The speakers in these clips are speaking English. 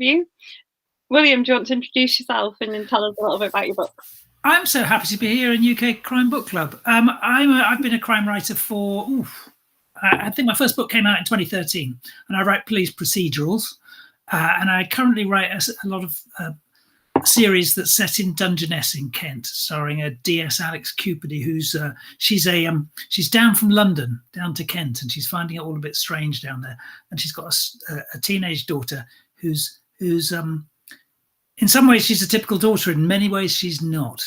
you. William, do you want to introduce yourself and then tell us a little bit about your books? I'm so happy to be here in UK Crime Book Club. I've been a crime writer for, I think my first book came out in 2013, and I write police procedurals. And I currently write a lot of series that's set in Dungeness in Kent, starring a DS Alex Cupidi, who's she's down from London down to Kent, and she's finding it all a bit strange down there. And she's got a teenage daughter who's in some ways she's a typical daughter. In many ways she's not.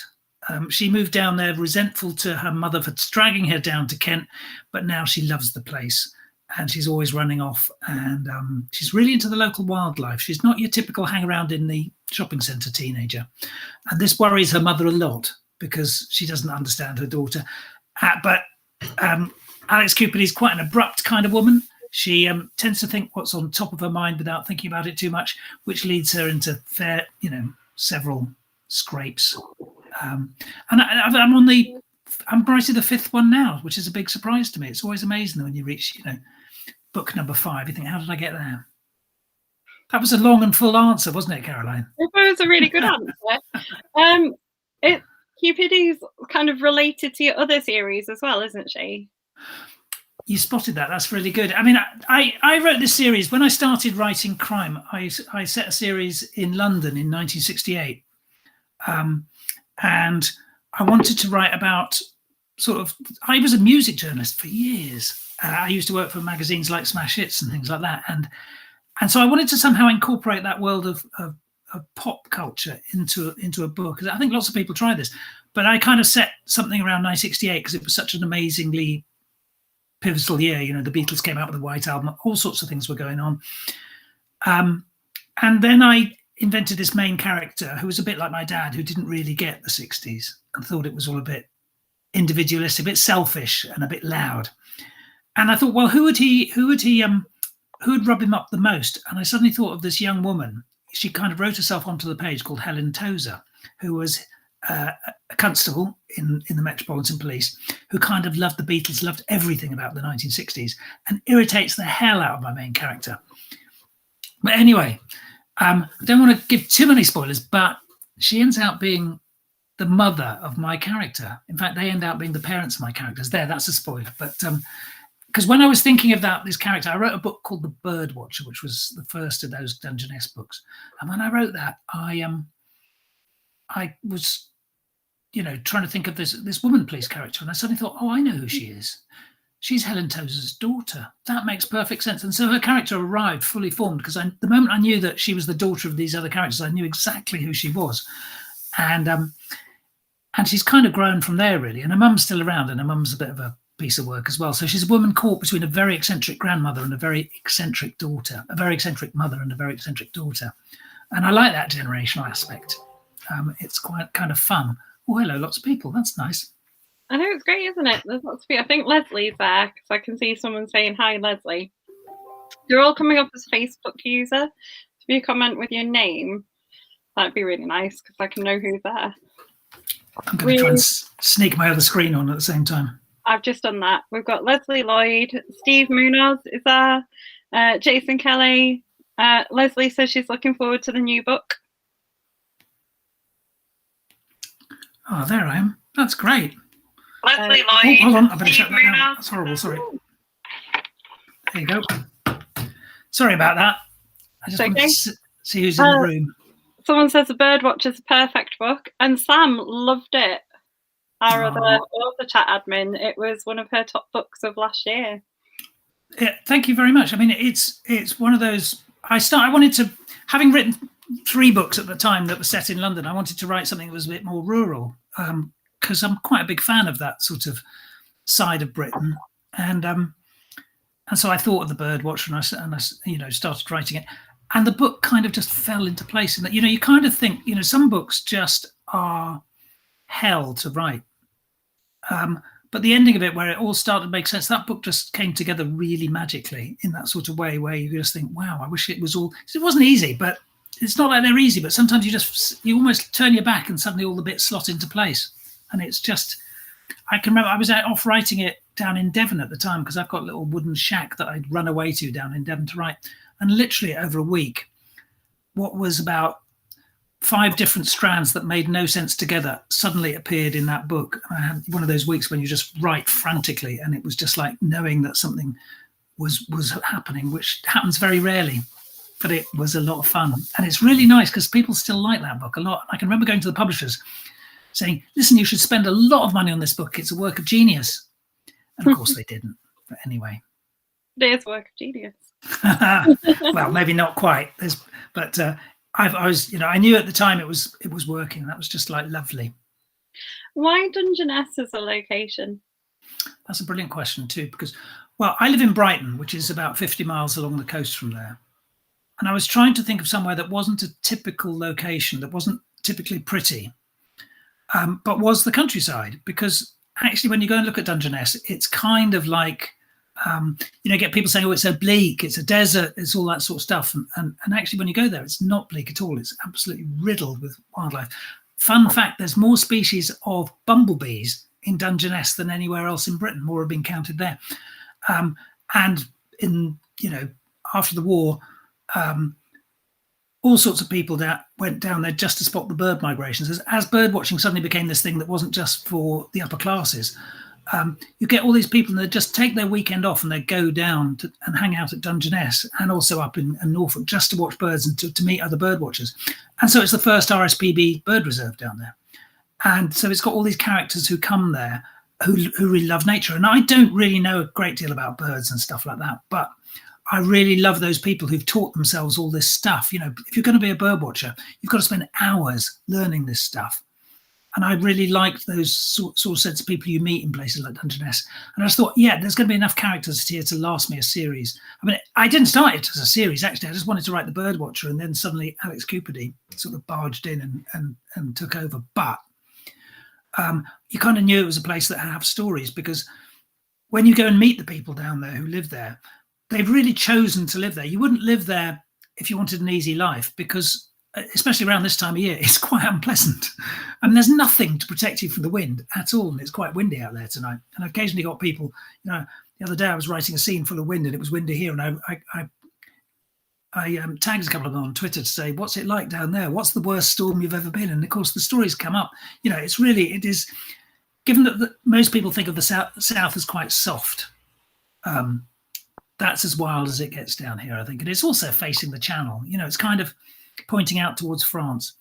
She moved down there resentful to her mother for dragging her down to Kent, but now she loves the place. And she's always running off, and she's really into the local wildlife. She's not your typical hang around in the shopping centre teenager. And this worries her mother a lot because she doesn't understand her daughter. But Alex Cupidi is quite an abrupt kind of woman. She tends to think what's on top of her mind without thinking about it too much, which leads her into several scrapes. And I'm writing the fifth one now, which is a big surprise to me. It's always amazing when you reach, book number 5. You think, how did I get there? That was a long and full answer, wasn't it, Caroline? It was a really good answer. Cupidi's kind of related to your other series as well, isn't she? You spotted that. That's really good. I mean, I wrote this series when I started writing crime. I set a series in London in 1968, and I wanted to write about I was a music journalist for years. I used to work for magazines like Smash Hits and things like that, and so I wanted to somehow incorporate that world of pop culture into a book. I think lots of people try this, but I kind of set something around 1968 because it was such an amazingly pivotal year. The Beatles came out with the White Album, all sorts of things were going on, and then I invented this main character who was a bit like my dad, who didn't really get the 60s and thought it was all a bit individualistic, a bit selfish and a bit loud. And I thought, well, who would rub him up the most? And I suddenly thought of this young woman. She kind of wrote herself onto the page, called Helen Tozer, who was a constable in the Metropolitan Police, who kind of loved the Beatles, loved everything about the 1960s, and irritates the hell out of my main character. But anyway, I don't want to give too many spoilers, but she ends up being the mother of my character. In fact, they end up being the parents of my characters. That's a spoiler. But because when I was thinking about this character, I wrote a book called The Birdwatcher, which was the first of those Dungeness books. And when I wrote that, I was, trying to think of this woman police character, and I suddenly thought, oh, I know who she is. She's Helen Tozer's daughter. That makes perfect sense. And so her character arrived fully formed, because the moment I knew that she was the daughter of these other characters, I knew exactly who she was. And she's kind of grown from there, really. And her mum's still around, and her mum's a bit of a piece of work as well. So she's a woman caught between a very eccentric grandmother and a very eccentric daughter, a very eccentric mother and a very eccentric daughter. And I like that generational aspect. It's quite kind of fun. Oh, hello, lots of people. That's nice. I know, it's great, isn't it? There's lots of people. I think Leslie's there, because I can see someone saying, hi, Leslie. You're all coming up as Facebook user. If you comment with your name, that'd be really nice, because I can know who's there. I'm going to try and sneak my other screen on at the same time. I've just done that. We've got Leslie Lloyd, Steve Munoz is there, Jason Kelly. Leslie says she's looking forward to the new book. Oh, there I am. That's great. Leslie Lloyd. Oh, hold on, I better shut that down. That's horrible, sorry. There you go. Sorry about that. I just wanted to see who's in the room. Someone says The Birdwatcher is a perfect book, and Sam loved it. Our other author chat admin, it was one of her top books of last year. Yeah, thank you very much. I mean, it's one of those. I wanted to, having written 3 books at the time that were set in London, I wanted to write something that was a bit more rural, because I'm quite a big fan of that sort of side of Britain, and so I thought of The Birdwatcher, and I started writing it. And the book kind of just fell into place in that, you kind of think, some books just are hell to write. But the ending of it, where it all started to make sense, that book just came together really magically in that sort of way where you just think, wow, I wish it was all, it wasn't easy, but it's not like they're easy, but sometimes you almost turn your back and suddenly all the bits slot into place. And it's just, I can remember I was off writing it down in Devon at the time, because I've got a little wooden shack that I'd run away to down in Devon to write. And literally over a week, what was about 5 different strands that made no sense together suddenly appeared in that book. I had one of those weeks when you just write frantically, and it was just like knowing that something was happening, which happens very rarely, but it was a lot of fun. And it's really nice because people still like that book a lot. I can remember going to the publishers saying, listen, you should spend a lot of money on this book. It's a work of genius. And of course they didn't, but anyway. It is a work of genius. Well, maybe not quite. But I was, I knew at the time it was working. That was just like lovely. Why Dungeness as a location? That's a brilliant question too, because, well, I live in Brighton, which is about 50 miles along the coast from there. And I was trying to think of somewhere that wasn't a typical location, that wasn't typically pretty, but was the countryside. Because actually, when you go and look at Dungeness, it's kind of like, get people saying, oh, it's so bleak, it's a desert, it's all that sort of stuff. And actually, when you go there, it's not bleak at all. It's absolutely riddled with wildlife. Fun fact, there's more species of bumblebees in Dungeness than anywhere else in Britain. More have been counted there. And in, after the war, all sorts of people that went down there just to spot the bird migrations. As bird watching suddenly became this thing that wasn't just for the upper classes, you get all these people that just take their weekend off and they go down and hang out at Dungeness and also up in Norfolk just to watch birds and to meet other bird watchers. And so it's the first RSPB bird reserve down there. And so it's got all these characters who come there who really love nature. And I don't really know a great deal about birds and stuff like that, but I really love those people who've taught themselves all this stuff. If you're going to be a bird watcher, you've got to spend hours learning this stuff. And I really liked those sort of sets of people you meet in places like Dungeness. And I just thought, yeah, there's going to be enough characters here to last me a series. I mean, I didn't start it as a series, actually. I just wanted to write The Bird Watcher. And then suddenly Alex Cooperdy sort of barged in and took over. But you kind of knew it was a place that have stories, because when you go and meet the people down there who live there, they've really chosen to live there. You wouldn't live there if you wanted an easy life, because especially around this time of year, it's quite unpleasant. I mean, there's nothing to protect you from the wind at all. And it's quite windy out there tonight. And I've occasionally got people, the other day I was writing a scene full of wind and it was windy here. And I tagged a couple of them on Twitter to say, what's it like down there? What's the worst storm you've ever been? And of course, the stories come up. It is, given that most people think of the South as quite soft, that's as wild as it gets down here, I think. And it's also facing the Channel. It's kind of pointing out towards France.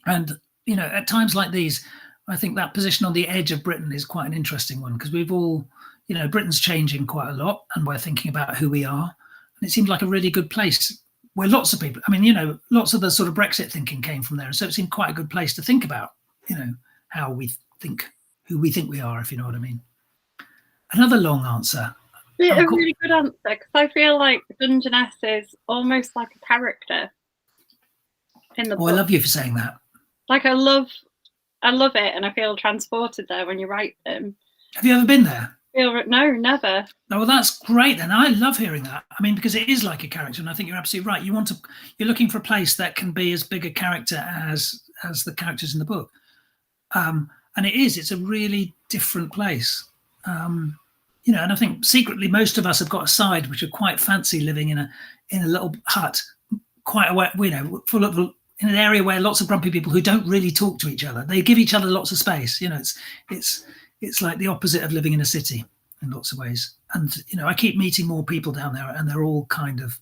And, at times like these, I think that position on the edge of Britain is quite an interesting one, because we've all, Britain's changing quite a lot and we're thinking about who we are. And it seemed like a really good place where lots of people, lots of the sort of Brexit thinking came from there. And so it seemed quite a good place to think about, how we think, who we think we are, if you know what I mean. Another long answer. Yeah, a really good answer, because I feel like Dungeness is almost like a character in the book. I love you for saying that. Like, I love it, and I feel transported there when you write them. Have you ever been there? No, never. Oh, well, that's great then. I love hearing that. I mean, because it is like a character, and I think you're absolutely right. You're looking for a place that can be as big a character as the characters in the book, and it's a really different place. And I think secretly most of us have got a side which are quite fancy living in a little hut, quite away, full of, in an area where lots of grumpy people who don't really talk to each other. They give each other lots of space. It's like the opposite of living in a city in lots of ways. And I keep meeting more people down there, and they're all kind of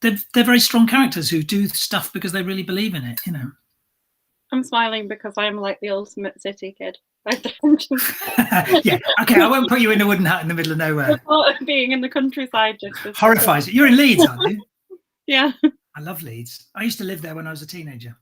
they're very strong characters who do stuff because they really believe in it. I'm smiling because I'm like the ultimate city kid. Yeah, okay, I won't put you in a wooden hut in the middle of nowhere. The thought of being in the countryside just horrifies you. You're in Leeds, aren't you? Yeah. I love Leeds. I used to live there when I was a teenager.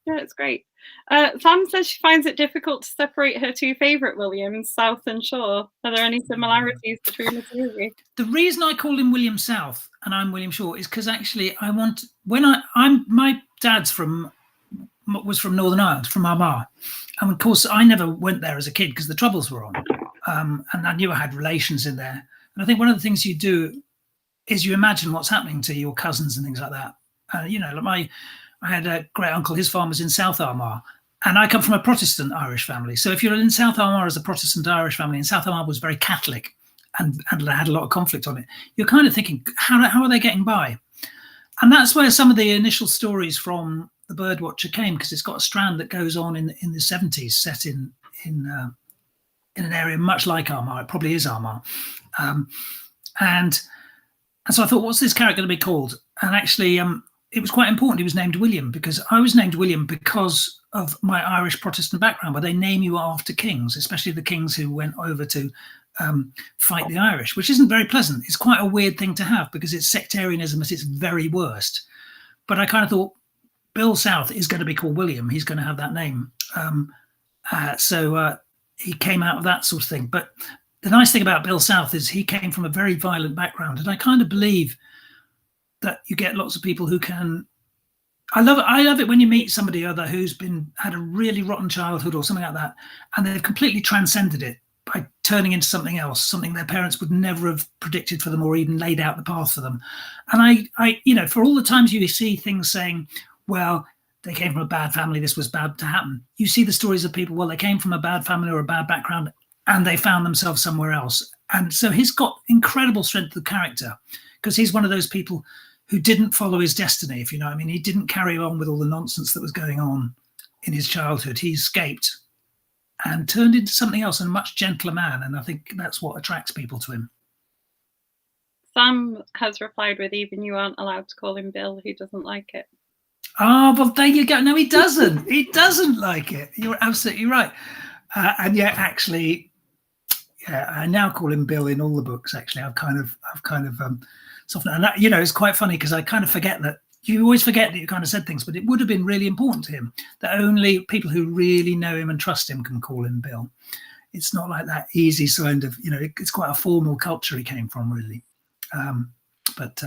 Yeah, it's great. Sam says she finds it difficult to separate her two favourite Williams, South and Shaw. Are there any similarities between the two of you? The reason I call him William South and I'm William Shaw is because actually my dad's was from Northern Ireland, from Armagh. And of course, I never went there as a kid because the Troubles were on. And I knew I had relations in there. And I think one of the things you do is you imagine what's happening to your cousins and things like that. I had a great uncle, his farm was in South Armagh. And I come from a Protestant Irish family. So if you're in South Armagh as a Protestant Irish family, and South Armagh was very Catholic and had a lot of conflict on it, you're kind of thinking, how are they getting by? And that's where some of the initial stories from The Birdwatcher came, because it's got a strand that goes on in the 70s, set in an area much like Armagh. It probably is Armagh. And so I thought, what's this character going to be called? And actually, it was quite important. He was named William, because I was named William because of my Irish Protestant background, where they name you after kings, especially the kings who went over to fight the Irish, which isn't very pleasant. It's quite a weird thing to have, because it's sectarianism at its very worst. But I kind of thought, Bill South is going to be called William. He's going to have that name. So he came out of that sort of thing. But the nice thing about Bill South is he came from a very violent background. And I kind of believe that you get lots of people who can. I love it when you meet somebody other who's had a really rotten childhood or something like that, and they've completely transcended it by turning into something else, something their parents would never have predicted for them or even laid out the path for them. And I for all the times you see things saying, well, they came from a bad family, this was bad to happen. You see the stories of people, well, they came from a bad family or a bad background and they found themselves somewhere else. And so he's got incredible strength of character, because he's one of those people who didn't follow his destiny, if you know what I mean. He didn't carry on with all the nonsense that was going on in his childhood. He escaped and turned into something else, and a much gentler man. And I think that's what attracts people to him. Sam has replied with, even you aren't allowed to call him Bill. He doesn't like it. Oh, well, there you go. No, he doesn't. He doesn't like it. You're absolutely right. And yet, actually, yeah, I now call him Bill in all the books. Actually, I've kind of softened. And that, it's quite funny, because I kind of forget that. You always forget that you kind of said things, but it would have been really important to him that only people who really know him and trust him can call him Bill. It's not like that easy kind of, it's quite a formal culture he came from, really. But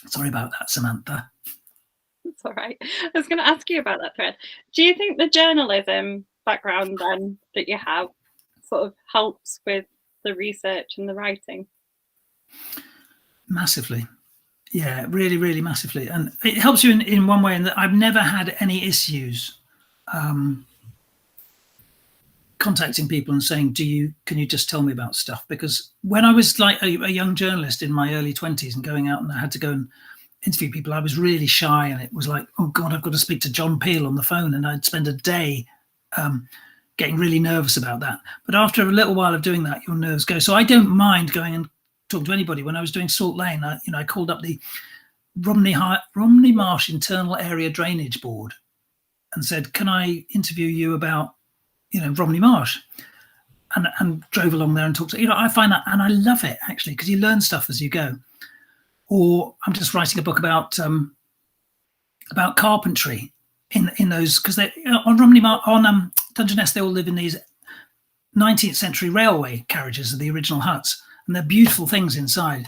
sorry about that, Samantha. It's all right. I was going to ask you about that thread. Do you think the journalism background then that you have sort of helps with the research and the writing? Massively. Yeah, really, really massively. And it helps you in one way, in that I've never had any issues contacting people and saying, can you just tell me about stuff? Because when I was like a young journalist in my early 20s and going out and I had to go and interview people, I was really shy, and it was like, oh God, I've got to speak to John Peel on the phone, and I'd spend a day getting really nervous about that. But after a little while of doing that, your nerves go. So I don't mind going and talk to anybody. When I was doing Salt Lane, I called up the Romney Marsh Internal Area Drainage Board and said, can I interview you about Romney Marsh? And drove along there and talked to, I find that, and I love it actually, because you learn stuff as you go. Or I'm just writing a book about carpentry in those, because they on Romney on Dungeness, they all live in these 19th century railway carriages of the original huts, and they're beautiful things inside.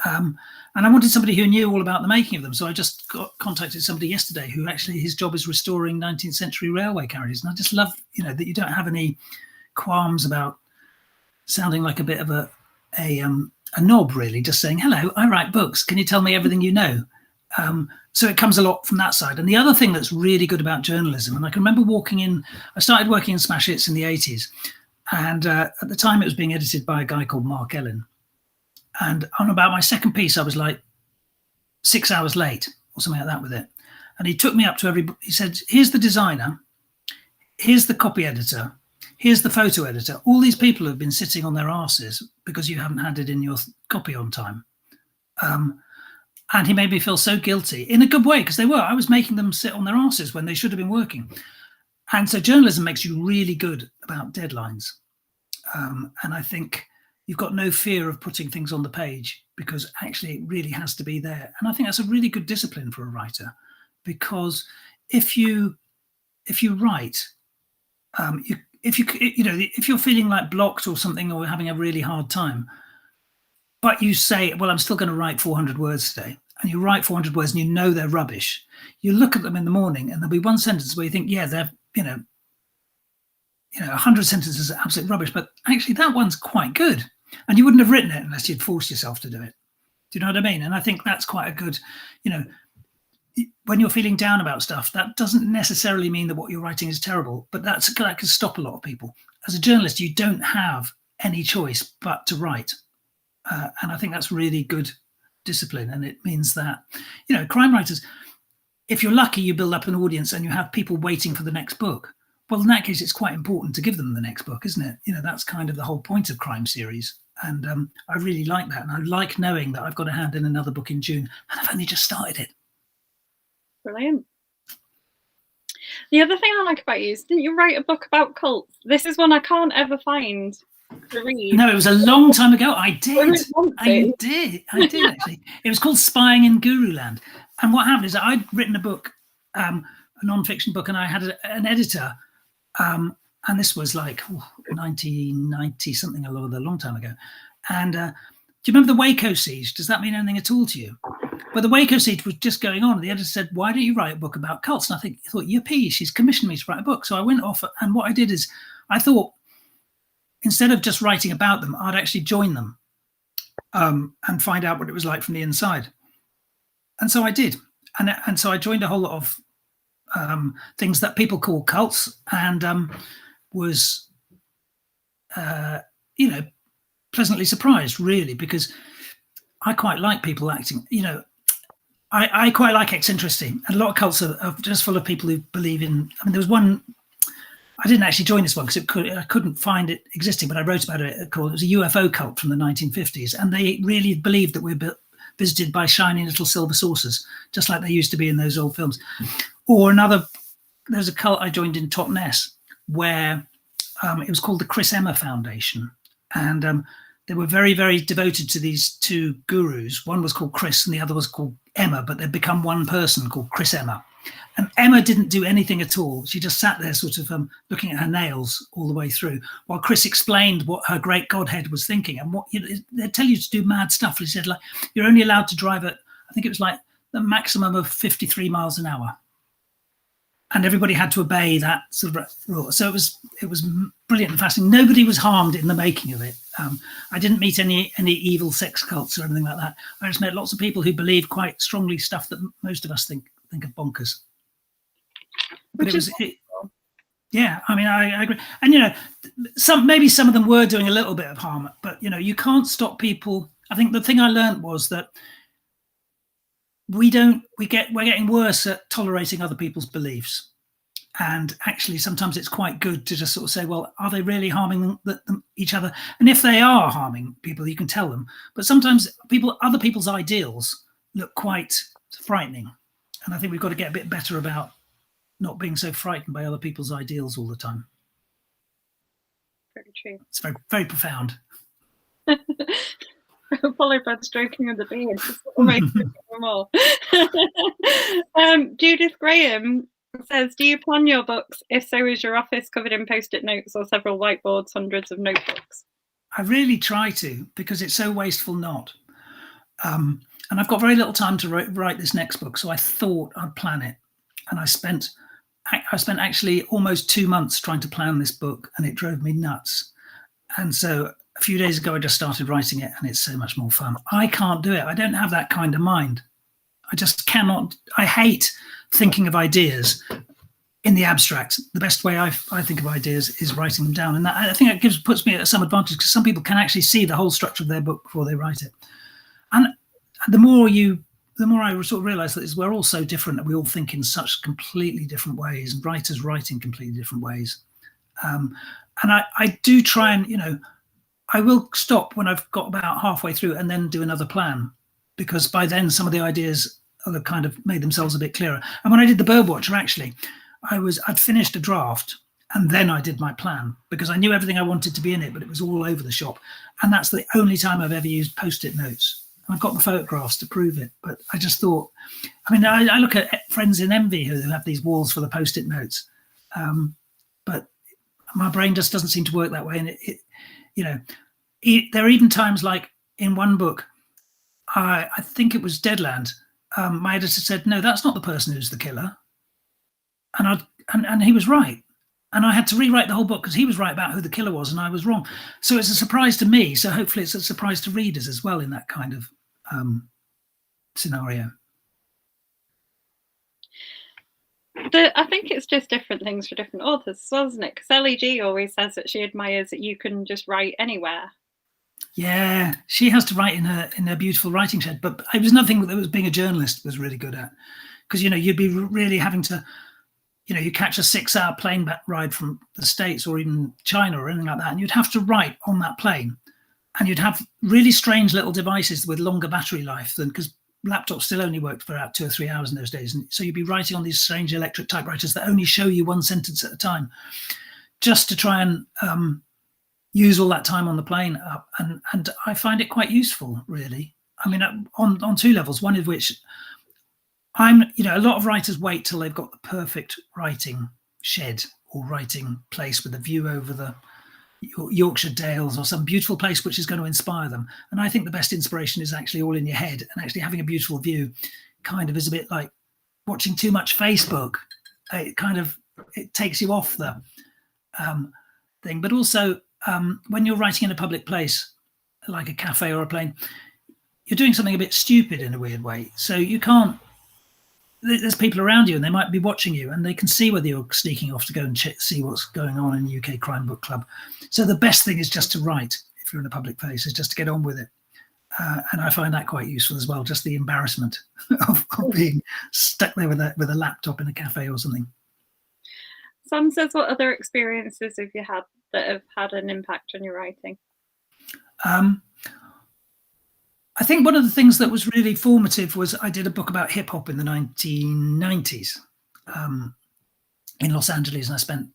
And I wanted somebody who knew all about the making of them, so I just contacted somebody yesterday who actually, his job is restoring 19th century railway carriages, and I just love that you don't have any qualms about sounding like a bit of a knob, really, just saying, hello, I write books, can you tell me everything you know? So it comes a lot from that side. And the other thing that's really good about journalism, and I can remember I started working in Smash Hits in the 80s, and at the time it was being edited by a guy called Mark Ellen. And on about my second piece, I was like 6 hours late or something like that with it. And he took me up to he said, here's the designer, here's the copy editor, here's the photo editor. All these people have been sitting on their asses because you haven't handed in your copy on time. And he made me feel so guilty, in a good way, because I was making them sit on their asses when they should have been working. And so journalism makes you really good about deadlines. And I think you've got no fear of putting things on the page, because actually it really has to be there. And I think that's a really good discipline for a writer, because if you write, if you're feeling like blocked or something, or having a really hard time, but you say, well, I'm still going to write 400 words today, and you write 400 words and they're rubbish, you look at them in the morning and there'll be one sentence where you think, yeah, they're 100 sentences are absolute rubbish, but actually that one's quite good, and you wouldn't have written it unless you'd forced yourself to do it. Do you know what I mean? And I think that's quite a good, when you're feeling down about stuff, that doesn't necessarily mean that what you're writing is terrible, but that can stop a lot of people. As a journalist, you don't have any choice but to write. And I think that's really good discipline, and it means that, you know, crime writers, if you're lucky, you build up an audience and you have people waiting for the next book. Well, in that case, it's quite important to give them the next book, isn't it? You know, that's kind of the whole point of crime series. And I really like that. And I like knowing that I've got to hand in another book in June, and I've only just started it. Brilliant. The other thing I like about you is, didn't you write a book about cults? This is one I can't ever find to read. No, it was a long time ago. I did actually. It was called Spying in Guruland. And what happened is that I'd written a book, a non-fiction book, and I had an editor, and this was like 1990 something, a long time ago. And do you remember the Waco siege? Does that mean anything at all to you? Well, the Waco siege was just going on, and the editor said, "Why don't you write a book about cults?" And I thought, yippee, she's commissioned me to write a book. So I went off, and what I did is, I thought, instead of just writing about them, I'd actually join them and find out what it was like from the inside. And so I did. And so I joined a whole lot of things that people call cults, and was, you know, pleasantly surprised, really, because I quite like people acting, you know, I quite like eccentricity. And a lot of cults are just full of people who believe in, I mean, there was one, I didn't actually join this one because I couldn't find it existing, but I wrote about it. It was a UFO cult from the 1950s. And they really believed that we're visited by shiny little silver saucers, just like they used to be in those old films. Or there's a cult I joined in Totnes where it was called the Chris Emma Foundation. And they were very, very devoted to these two gurus. One was called Chris and the other was called Emma, but they'd become one person called Chris Emma. And Emma didn't do anything at all. She just sat there sort of looking at her nails all the way through, while Chris explained what her great Godhead was thinking. And what, you know, they'd tell you to do mad stuff. He said, like, you're only allowed to drive at, I think it was like the maximum of 53 miles an hour. And everybody had to obey that sort of rule. So it was brilliant and fascinating. Nobody was harmed in the making of it. I didn't meet any evil sex cults or anything like that. I just met lots of people who believe quite strongly stuff that most of us think are bonkers. But yeah, I mean, I agree. And, you know, maybe some of them were doing a little bit of harm, but, you know, you can't stop people. I think the thing I learned was that we're getting worse at tolerating other people's beliefs. And actually, sometimes it's quite good to just sort of say, well, are they really harming each other? And if they are harming people, you can tell them. But sometimes other people's ideals look quite frightening. And I think we've got to get a bit better about not being so frightened by other people's ideals all the time. Very true. It's very, very profound. Follow Brad stroking of the beard. More. Judith Graham says, do you plan your books? If so, is your office covered in post-it notes or several whiteboards, hundreds of notebooks? I really try to, because it's so wasteful not. And I've got very little time to write this next book, so I thought I'd plan it. And I spent actually almost 2 months trying to plan this book, and it drove me nuts. And so a few days ago, I just started writing it, and it's so much more fun. I can't do it. I don't have that kind of mind. I just cannot. I hate thinking of ideas in the abstract. The best way I think of ideas is writing them down. And that, I think it puts me at some advantage, because some people can actually see the whole structure of their book before they write it. And the more I sort of realize that we're all so different, and we all think in such completely different ways, and writers write in completely different ways. And I do try and, you know, I will stop when I've got about halfway through and then do another plan, because by then some of the ideas have kind of made themselves a bit clearer. And when I did the Birdwatcher, actually, I'd finished a draft and then I did my plan, because I knew everything I wanted to be in it, but it was all over the shop. And that's the only time I've ever used Post-it notes. I've got the photographs to prove it, but I just thought, I mean, I look at friends in envy who have these walls full of Post-it notes, but my brain just doesn't seem to work that way. And it you know, there are even times like in one book, I think it was Deadland, my editor said, no, that's not the person who's the killer. And he was right. And I had to rewrite the whole book because he was right about who the killer was and I was wrong. So it's a surprise to me. So hopefully it's a surprise to readers as well in that kind of scenario. I think it's just different things for different authors as well, isn't it? Because Ellie G always says that she admires that you can just write anywhere. Yeah, she has to write in her beautiful writing shed. But it was nothing that was being a journalist was really good at, because you'd be really having to, you catch a 6-hour plane back ride from the States or even China or anything like that, and you'd have to write on that plane, and you'd have really strange little devices with longer battery life than, because laptops still only worked for about 2 or 3 hours in those days, and so you'd be writing on these strange electric typewriters that only show you one sentence at a time, just to try and use all that time on the plane up. And I find it quite useful, really. I mean, on 2 levels. One of which a lot of writers wait till they've got the perfect writing shed or writing place with a view over the Yorkshire Dales or some beautiful place which is going to inspire them. And I think the best inspiration is actually all in your head, and actually having a beautiful view kind of is a bit like watching too much Facebook. It takes you off the thing. But also, when you're writing in a public place like a cafe or a plane, you're doing something a bit stupid in a weird way. So you can't, there's people around you and they might be watching you, and they can see whether you're sneaking off to go and see what's going on in the UK Crime Book Club. So the best thing is just to write if you're in a public place, is just to get on with it. And I find that quite useful as well, just the embarrassment of being stuck there with a laptop in a cafe or something. Sam says, what other experiences have you had that have had an impact on your writing? I think one of the things that was really formative was I did a book about hip hop in the 1990s in Los Angeles, and I spent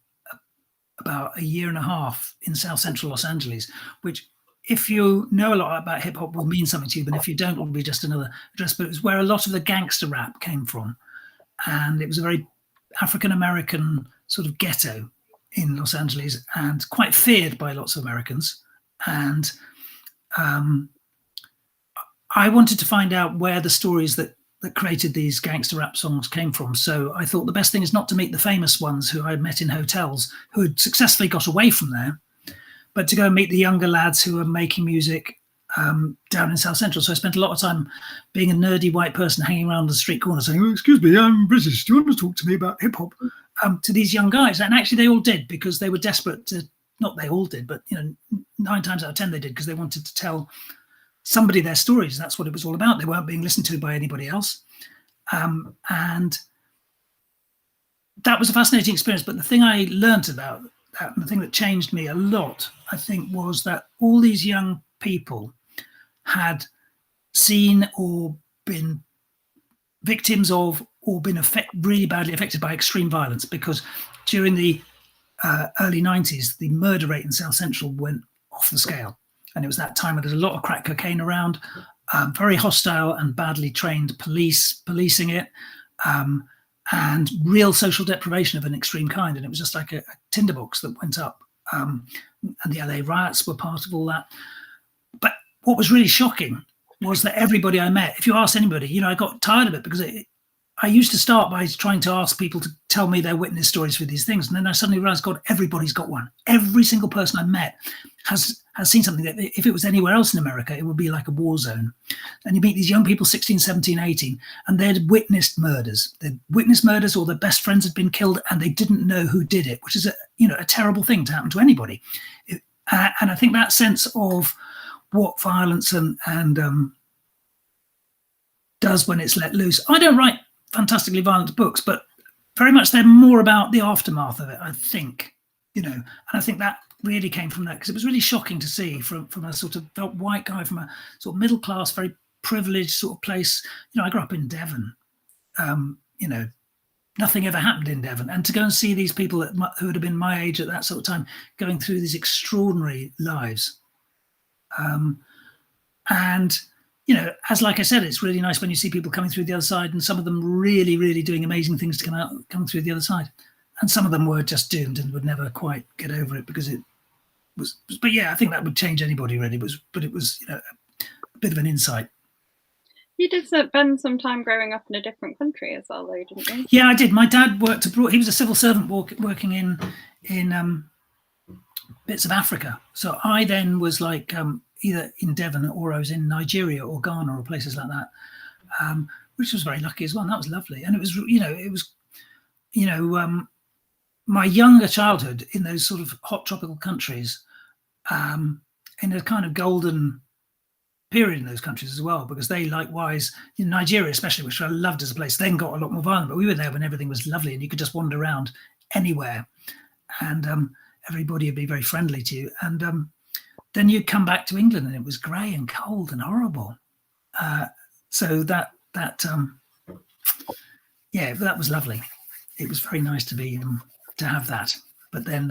about a year and a half in South Central Los Angeles, which, if you know a lot about hip hop, will mean something to you, but if you don't, it will be just another address. But it was where a lot of the gangster rap came from, and it was a very African-American sort of ghetto in Los Angeles, and quite feared by lots of Americans. And I wanted to find out where the stories that created these gangster rap songs came from. So I thought the best thing is not to meet the famous ones who I met in hotels who had successfully got away from there, but to go and meet the younger lads who are making music down in South Central. So I spent a lot of time being a nerdy white person hanging around the street corner saying, "Oh, excuse me, I'm British. Do you want to talk to me about hip hop?" To these young guys. And actually they all did, because they were desperate to, not they all did, but 9 times out of 10 they did, because they wanted to tell somebody their stories. That's what it was all about. They weren't being listened to by anybody else. And that was a fascinating experience. But the thing I learned about that, and the thing that changed me a lot, I think, was that all these young people had seen or been victims of, or been really badly affected by extreme violence, because during the early 90s, the murder rate in South Central went off the scale. And it was that time when there's a lot of crack cocaine around, very hostile and badly trained policing it, and real social deprivation of an extreme kind. And it was just like a tinderbox that went up. And the LA riots were part of all that. But what was really shocking was that everybody I met, if you asked anybody, I got tired of it, because I used to start by trying to ask people to tell me their witness stories for these things. And then I suddenly realized, God, everybody's got one. Every single person I met has seen something that, if it was anywhere else in America, it would be like a war zone. And you meet these young people, 16, 17, 18, and they'd witnessed murders. They'd witnessed murders, or their best friends had been killed, and they didn't know who did it, which is a terrible thing to happen to anybody. And I think that sense of what violence and does when it's let loose. I don't write fantastically violent books, but very much they're more about the aftermath of it, I think, and I think that really came from that, because it was really shocking to see from a sort of white guy from a sort of middle class, very privileged sort of place. I grew up in Devon. Nothing ever happened in Devon, and to go and see these people who would have been my age at that sort of time going through these extraordinary lives, and as like I said, it's really nice when you see people coming through the other side, and some of them really, really doing amazing things to come through the other side. And some of them were just doomed and would never quite get over it, because it was. But yeah, I think that would change anybody really. But it was a bit of an insight. You did spend some time growing up in a different country as well, though, didn't you? Yeah, I did. My dad worked abroad. He was a civil servant working in bits of Africa. So I then was like either in Devon, or I was in Nigeria or Ghana or places like that, which was very lucky as well. And that was lovely. And it was, my younger childhood in those sort of hot tropical countries, in a kind of golden period in those countries as well, because they likewise, in Nigeria especially, which I loved as a place, then got a lot more violent. But we were there when everything was lovely and you could just wander around anywhere, and everybody would be very friendly to you. And then you'd come back to England and it was grey and cold and horrible. So that was lovely. It was very nice to have that. But then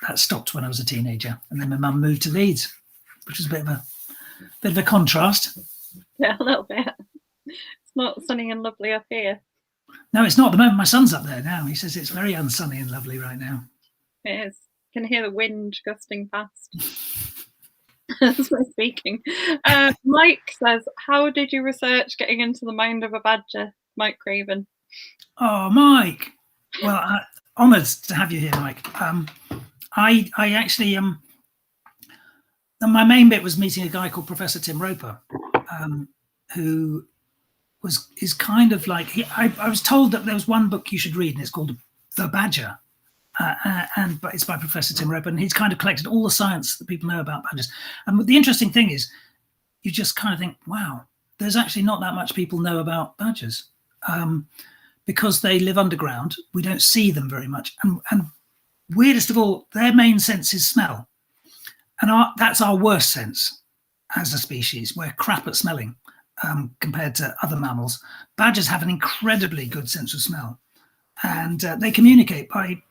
that stopped when I was a teenager, and then my mum moved to Leeds, which was a bit of a contrast. Yeah, a little bit. It's not sunny and lovely up here. No, it's not. At the moment, my son's up there now. He says it's very unsunny and lovely right now. It is. You can hear the wind gusting past. That's my speaking. Mike says, how did you research getting into the mind of a badger? Mike Craven. Oh, Mike. Well, honoured to have you here, Mike. I actually my main bit was meeting a guy called Professor Tim Roper, who is kind of like I was told that there was one book you should read, and it's called The Badger, but it's by Professor Tim Roper, and he's kind of collected all the science that people know about badgers. And the interesting thing is, you just kind of think, wow, there's actually not that much people know about badgers, because they live underground. We don't see them very much, and weirdest of all, their main sense is smell. And that's our worst sense as a species. We're crap at smelling compared to other mammals. Badgers have an incredibly good sense of smell, and they communicate by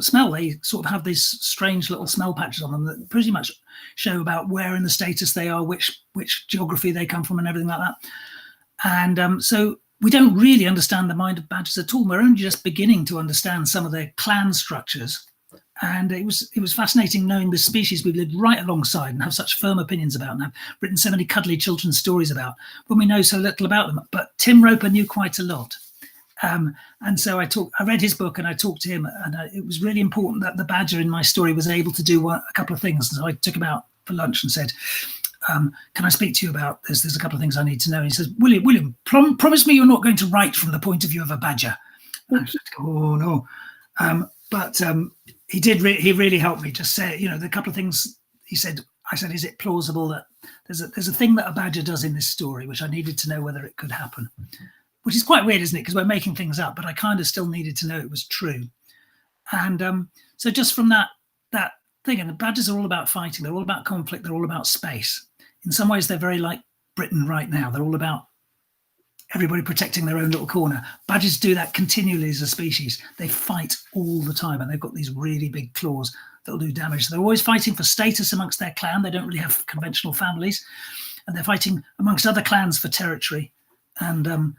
smell. They sort of have these strange little smell patches on them that pretty much show about where in the status they are, which geography they come from, and everything like that. And so we don't really understand the mind of badgers at all. We're only just beginning to understand some of their clan structures. And it was fascinating knowing the species we've lived right alongside and have such firm opinions about, and have written so many cuddly children's stories about, when we know so little about them. But Tim Roper knew quite a lot. And so I read his book and I talked to him, and it was really important that the badger in my story was able to do a couple of things. So I took him out for lunch and said, can I speak to you about this? There's a couple of things I need to know. And he says, William, promise me you're not going to write from the point of view of a badger. And I said, oh, no. But he really helped me. Just say, the couple of things he said. I said, is it plausible that there's a thing that a badger does in this story, which I needed to know whether it could happen, which is quite weird, isn't it? Because we're making things up, but I kind of still needed to know it was true. And so just from that thing, and the badgers are all about fighting. They're all about conflict. They're all about space. In some ways, they're very like Britain right now. They're all about everybody protecting their own little corner. Badgers do that continually as a species. They fight all the time, and they've got these really big claws that'll do damage. They're always fighting for status amongst their clan. They don't really have conventional families, and they're fighting amongst other clans for territory. And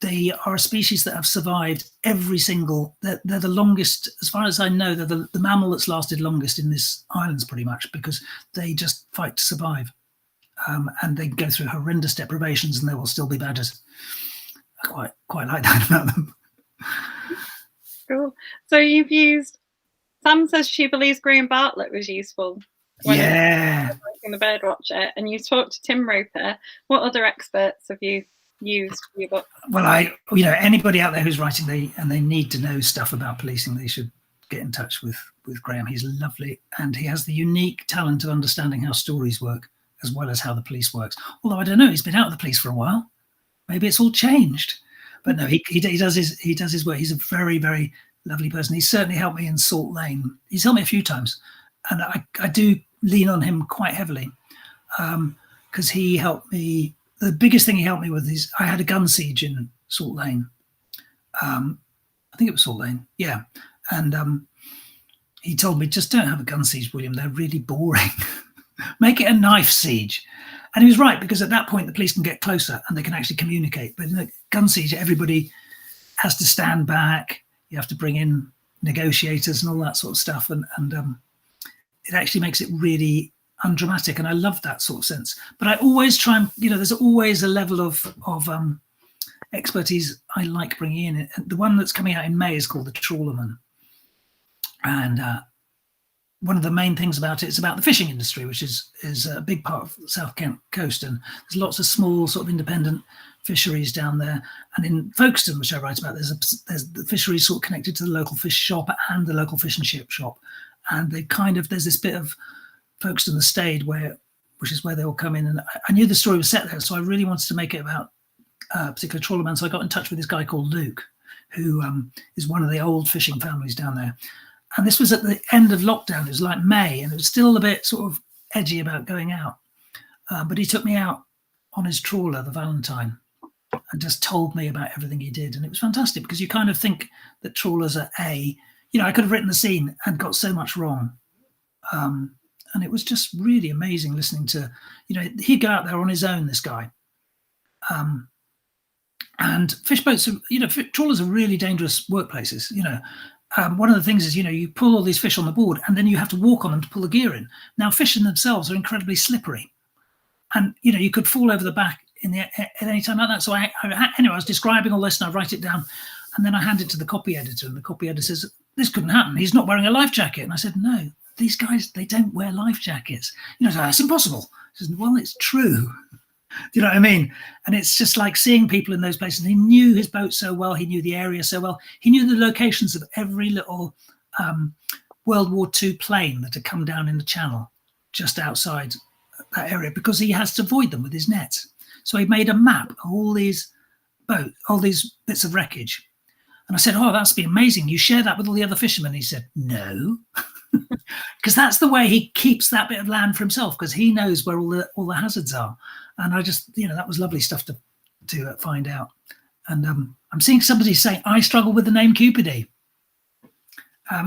they are a species that have survived every single. They're the longest, as far as I know. They're the mammal that's lasted longest in this islands, pretty much, because they just fight to survive. And they go through horrendous deprivations, and there will still be badgers. I quite like that about them. Cool. So you've used. Sam says she believes Graham Bartlett was useful. Yeah. Writing the Birdwatcher, and you talked to Tim Roper. What other experts have you used for your book? Well, anybody out there who's writing they need to know stuff about policing, they should get in touch with Graham. He's lovely, and he has the unique talent of understanding how stories work as well as how the police works. Although I don't know, he's been out of the police for a while. Maybe it's all changed. But no, he does his work. He's a very, very lovely person. He's certainly helped me in Salt Lane. He's helped me a few times, and I do lean on him quite heavily, because he helped me. The biggest thing he helped me with is I had a gun siege in Salt Lane. I think it was Salt Lane, yeah. And he told me, just don't have a gun siege, William. They're really boring. Make it a knife siege. And he was right, because at that point the police can get closer and they can actually communicate. But in a gun siege, everybody has to stand back. You have to bring in negotiators and all that sort of stuff. And it actually makes it really undramatic, and I love that sort of sense. But I always try and, there's always a level of expertise I like bringing in. The one that's coming out in May is called The Trawlerman, and one of the main things about it is about the fishing industry, which is a big part of the South Kent coast, and there's lots of small sort of independent fisheries down there. And in Folkestone, which I write about, there's the fisheries sort of connected to the local fish shop and the local fish and chip shop, and there's this bit of Folkestone the Stade, which is where they all come in. And I knew the story was set there, so I really wanted to make it about a particular trawlerman. So I got in touch with this guy called Luke, who is one of the old fishing families down there. And this was at the end of lockdown. It was like May, and it was still a bit sort of edgy about going out. But he took me out on his trawler, the Valentine, and just told me about everything he did. And it was fantastic, because you kind of think that trawlers are I could have written the scene and got so much wrong. And it was just really amazing listening to, he'd go out there on his own, this guy. And fish boats, trawlers are really dangerous workplaces. One of the things is, you pull all these fish on the board and then you have to walk on them to pull the gear in. Now, fish in themselves are incredibly slippery. And, you could fall over the back at any time like that. So I was describing all this and I write it down. And then I hand it to the copy editor, and the copy editor says, this couldn't happen. He's not wearing a life jacket. And I said, no, these guys, they don't wear life jackets. So that's impossible. He says, well, it's true. Do you know what I mean? And it's just like seeing people in those places. He knew his boat so well. He knew the area so well. He knew the locations of every little World War II plane that had come down in the channel just outside that area, because he has to avoid them with his nets. So he made a map of all these bits of wreckage. And I said, oh, that's be amazing. You share that with all the other fishermen? He said, no, because that's the way he keeps that bit of land for himself, because he knows where all the hazards are. And I just, that was lovely stuff to find out. And I'm seeing somebody say, I struggle with the name Cupidie.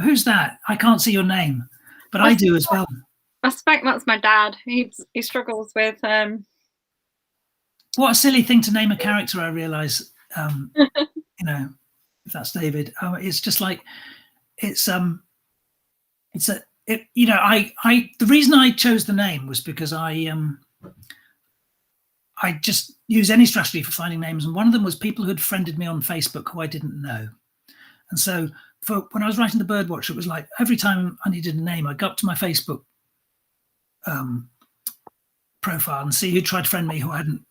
Who's that? I can't see your name, but I do as well. I suspect that's my dad. He struggles with... What a silly thing to name a character, I realise, if that's David. It's just like, the reason I chose the name was because I just use any strategy for finding names. And one of them was people who'd friended me on Facebook who I didn't know. And so when I was writing The Birdwatcher, it was like every time I needed a name, I'd go up to my Facebook profile and see who tried to friend me who hadn't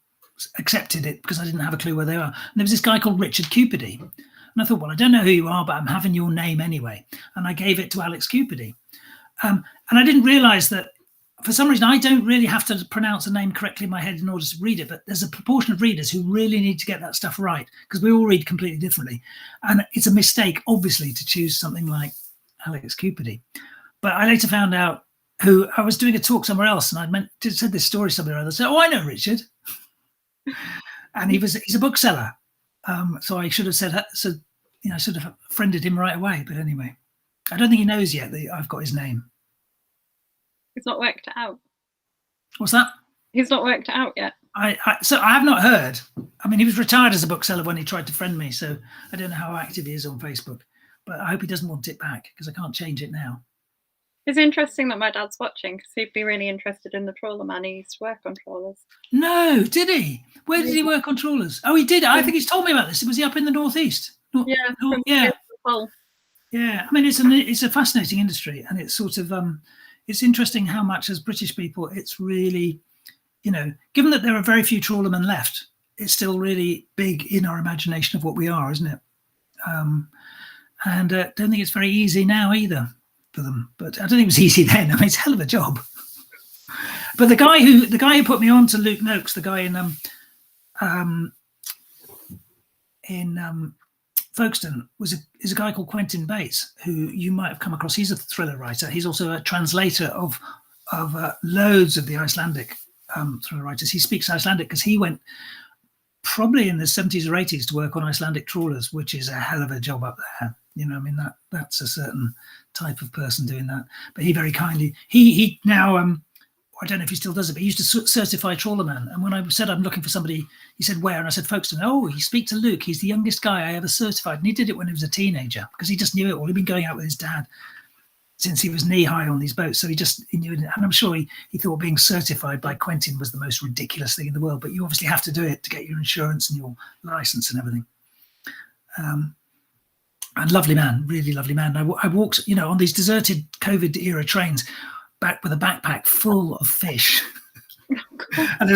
accepted it because I didn't have a clue where they are. And there was this guy called Richard Cupidie. And I thought, well, I don't know who you are, but I'm having your name anyway. And I gave it to Alex Cupidie. And I didn't realize that for some reason, I don't really have to pronounce a name correctly in my head in order to read it, but there's a proportion of readers who really need to get that stuff right, because we all read completely differently. And it's a mistake, obviously, to choose something like Alex Cupidie. But I later found out who I was doing a talk somewhere else, and I said this story somewhere or other. So, I know Richard. And he's a bookseller. So I should have said, I should have friended him right away. But anyway, I don't think he knows yet that I've got his name. He's not worked it out. What's that? He's not worked it out yet. So I have not heard. I mean, he was retired as a bookseller when he tried to friend me, so I don't know how active he is on Facebook. But I hope he doesn't want it back, because I can't change it now. It's interesting that my dad's watching, because he'd be really interested in the trawler man. He used to work on trawlers. No, did he? Where did he work on trawlers? Oh, he did. I think he's told me about this. Was he up in the northeast? Yeah. Yeah. I mean, it's a fascinating industry, and it's sort of it's interesting how much as British people, it's really, given that there are very few trawlermen left, it's still really big in our imagination of what we are, isn't it? And don't think it's very easy now either for them. But I don't think it was easy then. I mean, it's a hell of a job. But the guy who put me on to Luke Noakes, the guy in Folkestone, is a guy called Quentin Bates, who you might have come across. He's a thriller writer. He's also a translator of loads of the Icelandic thriller writers. He speaks Icelandic because he went probably in the 70s or 80s to work on Icelandic trawlers, which is a hell of a job up there. That's a certain type of person doing that. But he very kindly, he now, I don't know if he still does it, but he used to certify trawlerman. And when I said I'm looking for somebody, he said, where? And I said, Folkestone. Oh, you speak to Luke. He's the youngest guy I ever certified. And he did it when he was a teenager, because he just knew it all. He'd been going out with his dad since he was knee high on these boats. So he knew it. And I'm sure he thought being certified by Quentin was the most ridiculous thing in the world. But you obviously have to do it to get your insurance and your license and everything. And lovely man, really lovely man. I walked, on these deserted COVID era trains, back with a backpack full of fish. And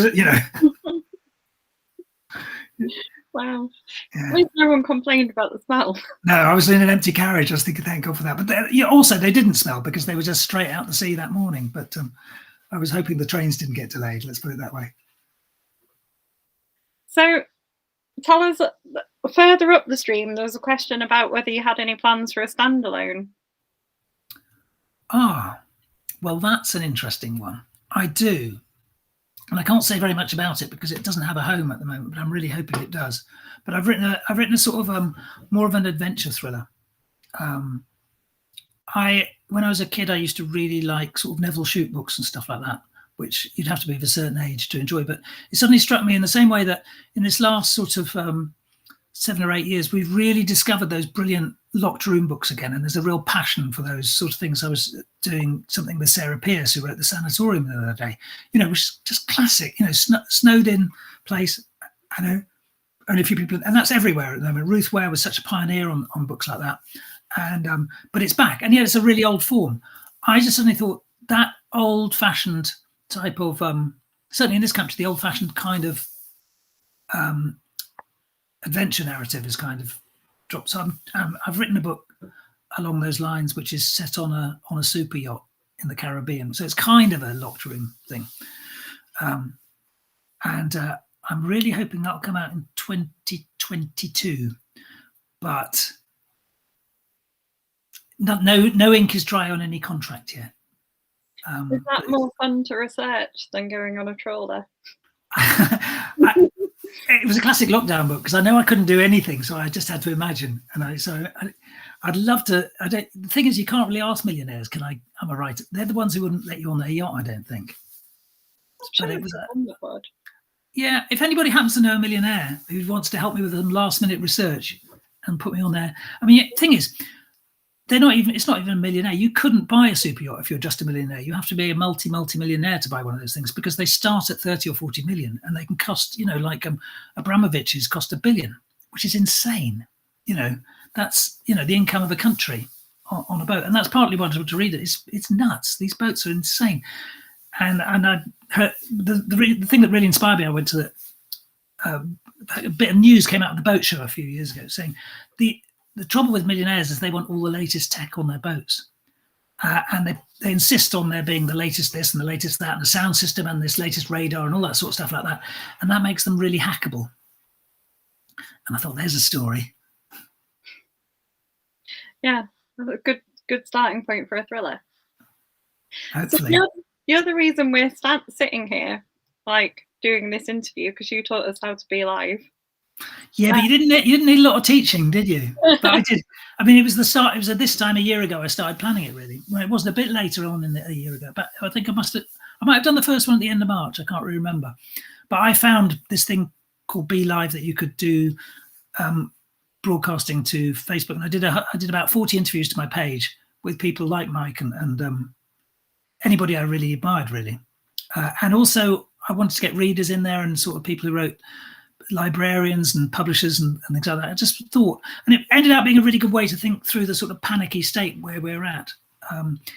Wow. Yeah. At least no one complained about the smell. No, I was in an empty carriage. I was thinking, thank God for that. But also, they didn't smell because they were just straight out to sea that morning. But I was hoping the trains didn't get delayed. Let's put it that way. So tell us, further up the stream, there was a question about whether you had any plans for a standalone. Well, that's an interesting one. I do. And I can't say very much about it because it doesn't have a home at the moment, but I'm really hoping it does. But I've written a sort of more of an adventure thriller. When I was a kid, I used to really like sort of Neville Shute books and stuff like that, which you'd have to be of a certain age to enjoy. But it suddenly struck me in the same way that in this last sort of 7 or 8 years, we've really discovered those brilliant locked room books again. And there's a real passion for those sort of things. I was doing something with Sarah Pearce, who wrote The Sanatorium the other day, which is just classic, snowed in place. I know only a few people, and that's everywhere at the moment. Ruth Ware was such a pioneer on books like that. And but it's back, and it's a really old form. I just suddenly thought that old-fashioned type of certainly in this country, the old-fashioned kind of adventure narrative is kind of dropped. So I've written a book along those lines, which is set on a super yacht in the Caribbean. So it's kind of a locked room thing, and I'm really hoping that'll come out in 2022, but. No ink is dry on any contract yet. Is that more fun to research than going on a trawler? It was a classic lockdown book because I know I couldn't do anything, so I just had to imagine. And I'd love to. The thing is, you can't really ask millionaires. I'm a writer. They're the ones who wouldn't let you on their yacht, I don't think. But it was yeah. If anybody happens to know a millionaire who wants to help me with some last-minute research and put me on there, I mean, the thing is. It's not even a millionaire. You couldn't buy a super yacht if you're just a millionaire. You have to be a multi-millionaire to buy one of those things because they start at 30 or 40 million and they can cost, like Abramovich's cost $1 billion, which is insane. That's, the income of a country on a boat. And that's partly why I wanted to read it. It's nuts. These boats are insane. And I heard the thing that really inspired me, I went to a bit of news came out of the boat show a few years ago saying the trouble with millionaires is they want all the latest tech on their boats. And they insist on there being the latest this and the latest that and the sound system and this latest radar and all that sort of stuff like that. And that makes them really hackable. And I thought, there's a story. Yeah, a good starting point for a thriller. Hopefully. So you're the reason we're sitting here, doing this interview, because you taught us how to be live. Yeah, but you didn't need a lot of teaching, did you? But I did. I mean, it was the start. It was at this time a year ago I started planning it. Really, well, it wasn't a bit later on a year ago. But I think I might have done the first one at the end of March. I can't really remember. But I found this thing called Be Live that you could do broadcasting to Facebook, and I did about 40 interviews to my page with people like Mike and anybody I really admired, really. And also, I wanted to get readers in there and sort of people who wrote. Librarians and publishers and things like that. I just thought, and it ended up being a really good way to think through the sort of panicky state where we're at.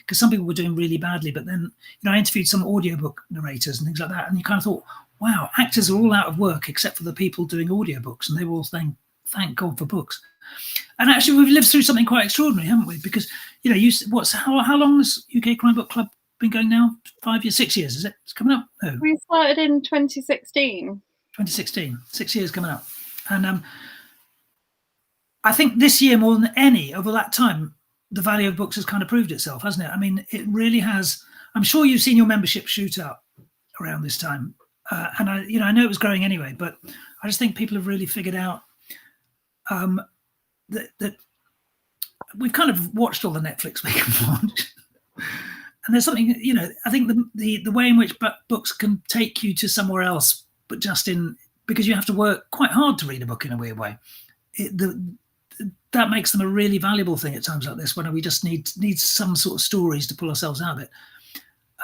Because some people were doing really badly, but then I interviewed some audiobook narrators and things like that, and you kind of thought, wow, actors are all out of work except for the people doing audiobooks, and they were all saying, thank God for books. And actually, we've lived through something quite extraordinary, haven't we? Because how long has UK Crime Book Club been going now? 5 years, 6 years? Is it? It's coming up. No. We started in 2016. 2016, 6 years coming up. And I think this year, more than any, over that time, the value of books has kind of proved itself, hasn't it? I mean, it really has. I'm sure you've seen your membership shoot up around this time. And I know it was growing anyway, but I just think people have really figured out that we've kind of watched all the Netflix we can watch. And there's something, I think the way in which books can take you to somewhere else, but just because you have to work quite hard to read a book in a weird way. That makes them a really valuable thing at times like this, when we just need some sort of stories to pull ourselves out of it.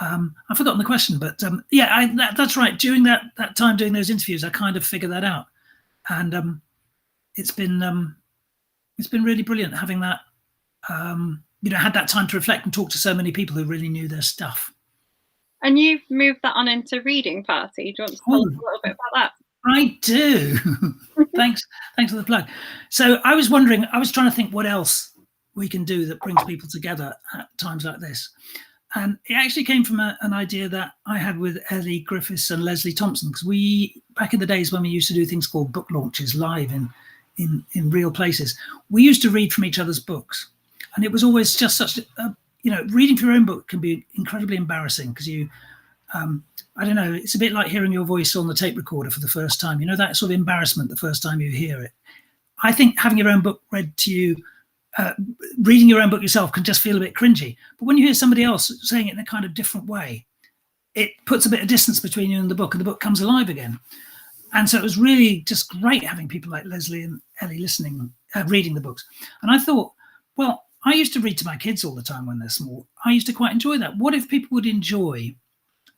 I've forgotten the question, but that's right. During that time doing those interviews, I kind of figured that out, and it's been really brilliant having that. Had that time to reflect and talk to so many people who really knew their stuff. And you've moved that on into Reading Party. Do you want to tell us a little bit about that? I do. Thanks for the plug. So I was wondering, I was trying to think what else we can do that brings people together at times like this. And it actually came from an idea that I had with Ellie Griffiths and Leslie Thompson, because we, back in the days when we used to do things called book launches live in real places, we used to read from each other's books. And it was always just such a, reading for your own book can be incredibly embarrassing because you, I don't know, it's a bit like hearing your voice on the tape recorder for the first time. You know, that sort of embarrassment the first time you hear it. I think having your own book read to you, reading your own book yourself can just feel a bit cringy. But when you hear somebody else saying it in a kind of different way, it puts a bit of distance between you and the book comes alive again. And so it was really just great having people like Leslie and Ellie listening, reading the books. And I thought, well, I used to read to my kids all the time when they're small. I used to quite enjoy that. What if people would enjoy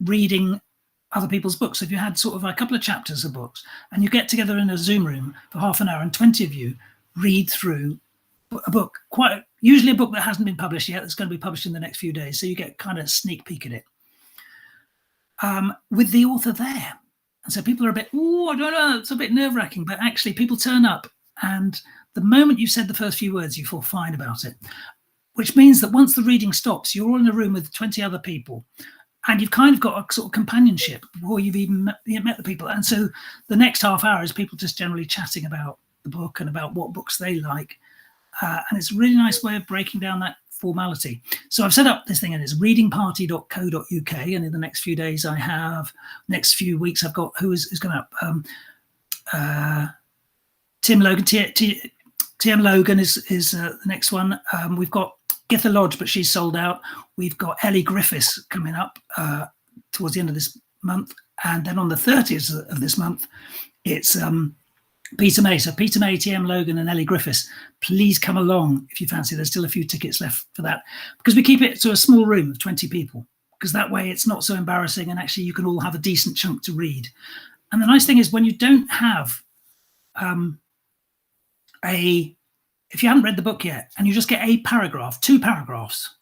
reading other people's books? If you had sort of a couple of chapters of books and you get together in a Zoom room for half an hour and 20 of you read through a book, usually a book that hasn't been published yet, that's going to be published in the next few days. So you get kind of a sneak peek at it with the author there. And so people are a bit, oh, I don't know, it's a bit nerve wracking, but actually people turn up and the moment you've said the first few words, you feel fine about it, which means that once the reading stops, you're all in a room with 20 other people and you've kind of got a sort of companionship before you've even met the people. And so the next half hour is people just generally chatting about the book and about what books they like. And it's a really nice way of breaking down that formality. So I've set up this thing and it's readingparty.co.uk. And in the next few days, next few weeks, I've got, who's going up? Tim Logan, TM Logan is the next one. We've got Githa Lodge, but she's sold out. We've got Ellie Griffiths coming up towards the end of this month. And then on the 30th of this month, it's Peter May. So Peter May, TM Logan and Ellie Griffiths, please come along if you fancy. There's still a few tickets left for that because we keep it to a small room of 20 people because that way it's not so embarrassing and actually you can all have a decent chunk to read. And the nice thing is when you don't have if you haven't read the book yet and you just get a paragraph, 2 paragraphs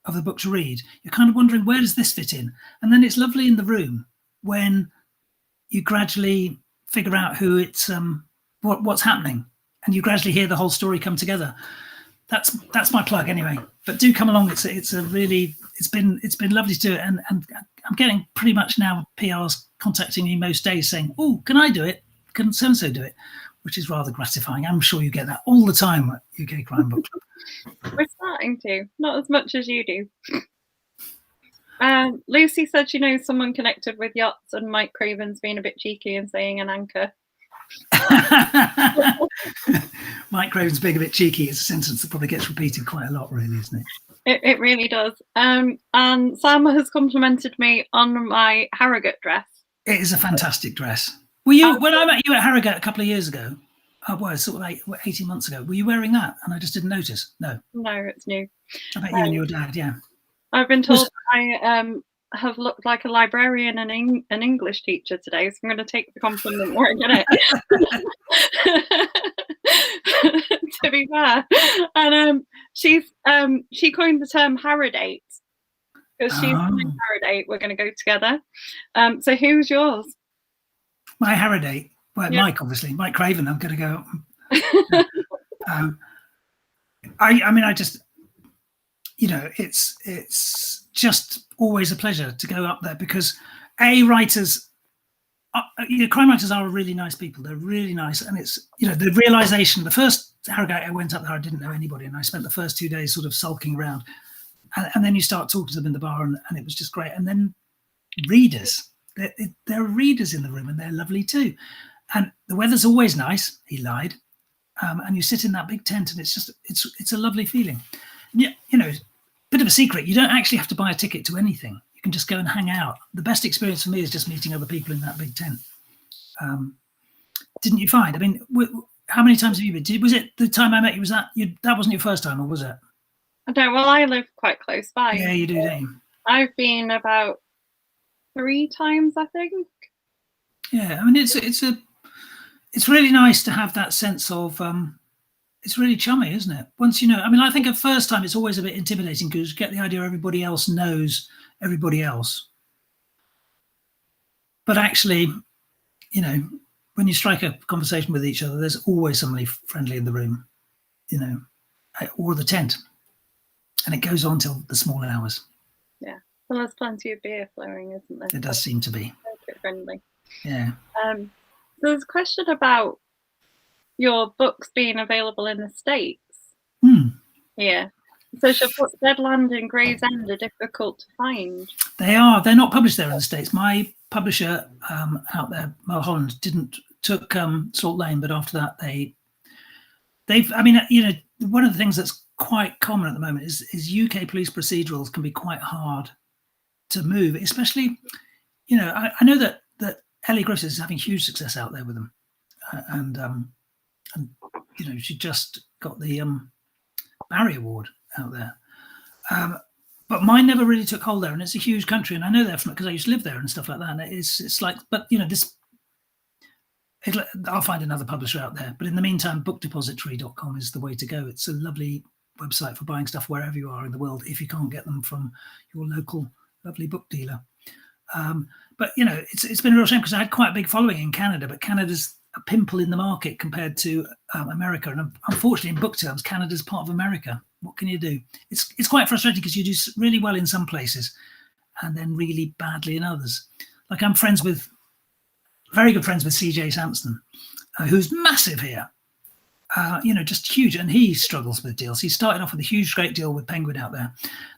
of the book to read, you're kind of wondering, where does this fit in? And then it's lovely in the room when you gradually figure out who it's what's happening and you gradually hear the whole story come together. That's my plug anyway, but do come along. It's been lovely to do it, and I'm getting pretty much now PRs contacting me most days saying, oh, can I do it, can so and so do it, which is rather gratifying. I'm sure you get that all the time at UK Crime Book Club. We're starting to, not as much as you do. Lucy said she knows someone connected with yachts and Mike Craven's being a bit cheeky and saying an anchor. Mike Craven's being a bit cheeky is a sentence that probably gets repeated quite a lot, really, isn't it? It really does. And Sam has complimented me on my Harrogate dress. It is a fantastic dress. Were you, when I met you at Harrogate a couple of years ago, sort of 18 months ago, were you wearing that? And I just didn't notice. No, it's new. I bet you and your dad, yeah. I've been told I have looked like a librarian and an English teacher today, so I'm going to take the compliment where I get it. To be fair, and she coined the term Harrodate because she's in Harrodate. We're going to go together. So who's yours? My Harrodate. Well, yeah. Mike, obviously. Mike Craven. I'm going to go. I mean, I just. It's just always a pleasure to go up there because writers, crime writers are really nice people. They're really nice. And it's, the realization, the first Harrogate I went up there, I didn't know anybody. And I spent the first 2 days sort of sulking around. And then you start talking to them in the bar and it was just great. And then readers, there are readers in the room and they're lovely too. And the weather's always nice. He lied. And you sit in that big tent and it's a lovely feeling. Yeah, bit of a secret. You don't actually have to buy a ticket to anything. You can just go and hang out. The best experience for me is just meeting other people in that big tent. Didn't you find? I mean, how many times have you been? Was it the time I met you? Was that wasn't your first time, or was it? I don't. Well, I live quite close by. Yeah, you do, don't you? I've been about 3 times, I think. Yeah, I mean, it's really nice to have that sense of. It's really chummy, isn't it? Once I mean, I think at first time it's always a bit intimidating because you get the idea everybody else knows everybody else. But actually, when you strike a conversation with each other, there's always somebody friendly in the room, or the tent, and it goes on till the small hours. Yeah, well, there's plenty of beer flowing, isn't there? It does seem to be. Friendly. Yeah. There's a question about your books being available in the States. Yeah. So should books Deadland and Gray's End are difficult to find? They are. They're not published there in the States. My publisher out there, Mulholland, took Salt Lane, but after that they've. I mean, one of the things that's quite common at the moment is UK police procedurals can be quite hard to move, especially. I know that Ellie Griffiths is having huge success out there with them, and she just got the Barry Award out there. But mine never really took hold there, and it's a huge country, and I know they're from it because I used to live there and stuff like that. And it's like, but I'll find another publisher out there. But in the meantime, bookdepository.com is the way to go. It's a lovely website for buying stuff wherever you are in the world if you can't get them from your local lovely book dealer. But it's been a real shame because I had quite a big following in Canada, but Canada's a pimple in the market compared to America, and unfortunately, in book terms, Canada's part of America. What can you do? It's quite frustrating because you do really well in some places, and then really badly in others. Like I'm very good friends with CJ Sampson, who's massive here. Just huge, and he struggles with deals. He started off with a great deal with Penguin out there.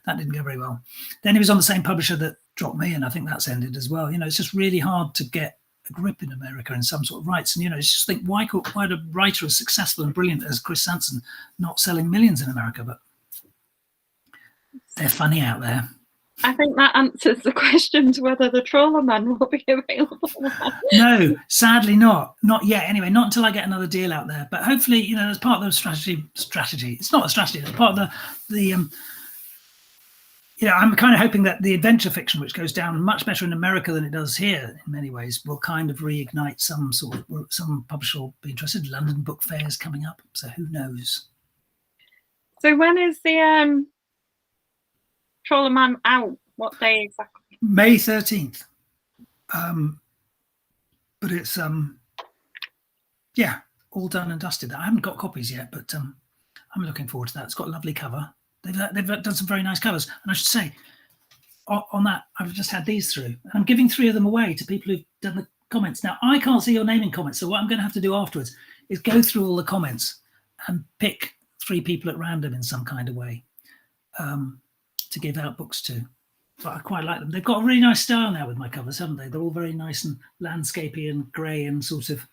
That didn't go very well. Then he was on the same publisher that dropped me, and I think that's ended as well. It's just really hard to get a grip in America in some sort of rights. And it's just think why a writer as successful and brilliant as Chris Sanson not selling millions in America? But they're funny out there. I think that answers the question to whether the Trawler Man will be available. No, sadly not yet. Anyway, not until I get another deal out there. But hopefully, as part of the strategy. It's not a strategy. It's part of the I'm kind of hoping that the adventure fiction, which goes down much better in America than it does here in many ways, will kind of reignite some publisher will be interested. London book fairs coming up, so who knows? So when is the Trawler Man out? What day exactly? May 13th. But it's all done and dusted. I haven't got copies yet, but I'm looking forward to that. It's got a lovely cover. They've done some very nice covers, and I should say on that I've just had these through. I'm giving 3 of them away to people who've done the comments. Now I can't see your name in comments, so what I'm going to have to do afterwards is go through all the comments and pick 3 people at random in some kind of way to give out books to. But I quite like them. They've got a really nice style now with my covers, haven't they? They're all very nice and landscapey and grey and sort of,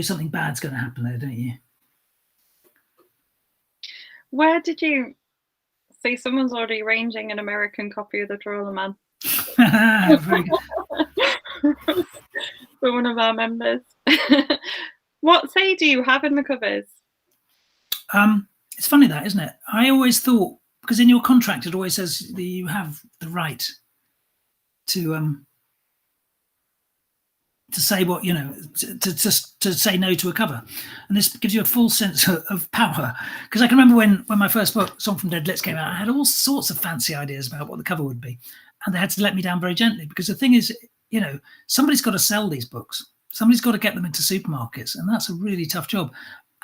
something bad's going to happen there, don't you? Where did you see someone's already arranging an American copy of the Trawler Man? Very good. For one of our members. What say do you have in the covers? It's funny that, isn't it? I always thought, because in your contract it always says that you have the right to say what to say no to a cover, and this gives you a full sense of power. Because I can remember when my first book, Song from Dead Lips, came out, I had all sorts of fancy ideas about what the cover would be, and they had to let me down very gently, because the thing is, somebody's got to sell these books, somebody's got to get them into supermarkets, and that's a really tough job.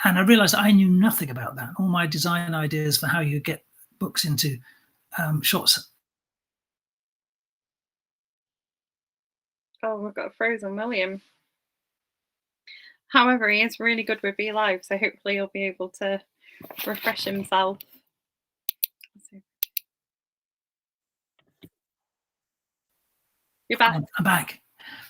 And I realized I knew nothing about that. All my design ideas for how you get books into shops. Oh, we've got a frozen William. However, he is really good with BeLive, so hopefully he'll be able to refresh himself. You're back. I'm back.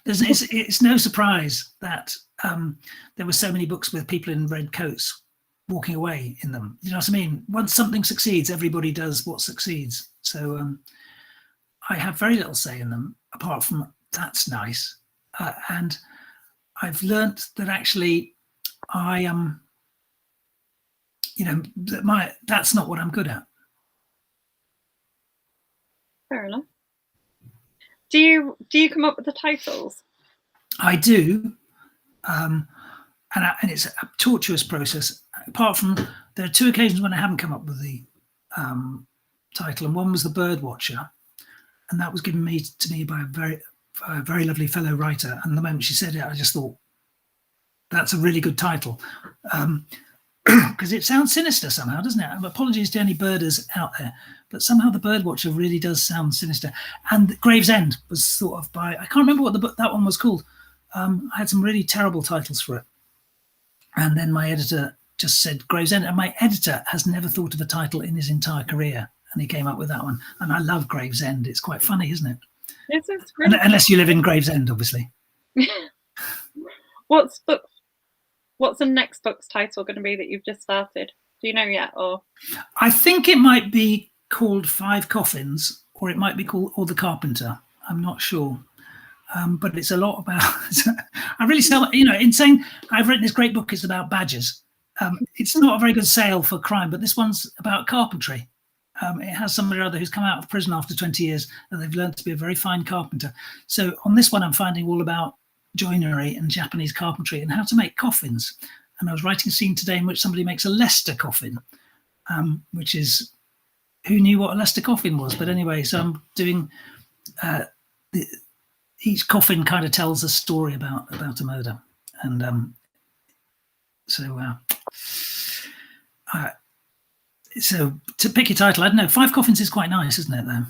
It's no surprise that there were so many books with people in red coats walking away in them. You know what I mean? Once something succeeds, everybody does what succeeds. So I have very little say in them, apart from that's nice. And I've learnt that actually I am, that's not what I'm good at. Fair enough. Do you come up with the titles? I do. And it's a tortuous process. Apart from, there are 2 occasions when I haven't come up with the title, and one was The Bird Watcher, and that was given to me by a very, a very lovely fellow writer. And the moment she said it, I just thought, that's a really good title. Because it sounds sinister somehow, doesn't it? Apologies to any birders out there, but somehow the Birdwatcher really does sound sinister. And Gravesend was thought of by, I can't remember what the book that one was called. I had some really terrible titles for it. And then my editor just said Gravesend, and my editor has never thought of a title in his entire career, and he came up with that one. And I love Gravesend. It's quite funny, isn't it? It's really unless you live in Gravesend, obviously. What's the next book's title going to be that you've just started? Do you know yet? Or I think it might be called Five Coffins, or it might be called Or the Carpenter. I'm not sure. But it's a lot about, I really sell, in saying I've written this great book, it's about badgers. It's not a very good sale for crime, but this one's about carpentry. It has somebody or other who's come out of prison after 20 years and they've learned to be a very fine carpenter. So on this one, I'm finding all about joinery and Japanese carpentry and how to make coffins. And I was writing a scene today in which somebody makes a Leicester coffin, which is, who knew what a Leicester coffin was? But anyway, so I'm doing, each coffin kind of tells a story about a murder. And so to pick your title, I don't know, Five Coffins is quite nice, isn't it, though?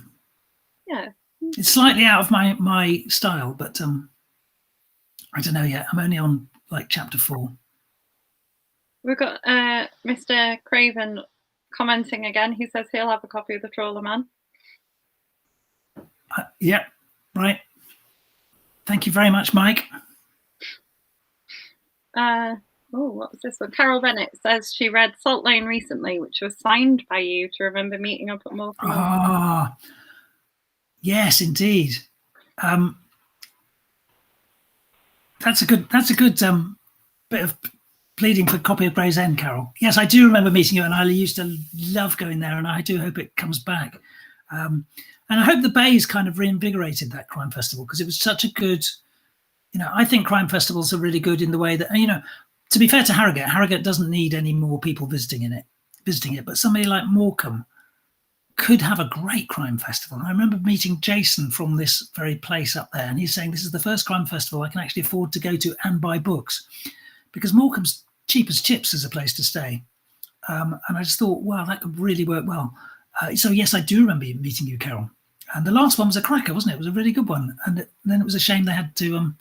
Yeah. It's slightly out of my style, but I don't know yet. I'm only on like chapter 4. We've got Mr. Craven commenting again. He says he'll have a copy of The Trawler Man. Yeah, right. Thank you very much, Mike. What was this one? Carol Bennett says she read Salt Lane recently, which was signed by you to remember meeting up at Morecambe. Ah, yes, indeed. That's a good bit of pleading for a copy of Gravesend, Carol. Yes, I do remember meeting you, and I used to love going there, and I do hope it comes back. And I hope the Bay's kind of reinvigorated that crime festival, because it was such a good, I think crime festivals are really good in the way that, to be fair to Harrogate doesn't need any more people visiting it, but somebody like Morecambe could have a great crime festival. And I remember meeting Jason from this very place up there, and he's saying this is the first crime festival I can actually afford to go to and buy books, because Morecambe's cheap as chips as a place to stay. And I just thought, wow, that could really work well. So yes, I do remember meeting you, Carol. And the last one was a cracker, wasn't it? It was a really good one. And then it was a shame they had to,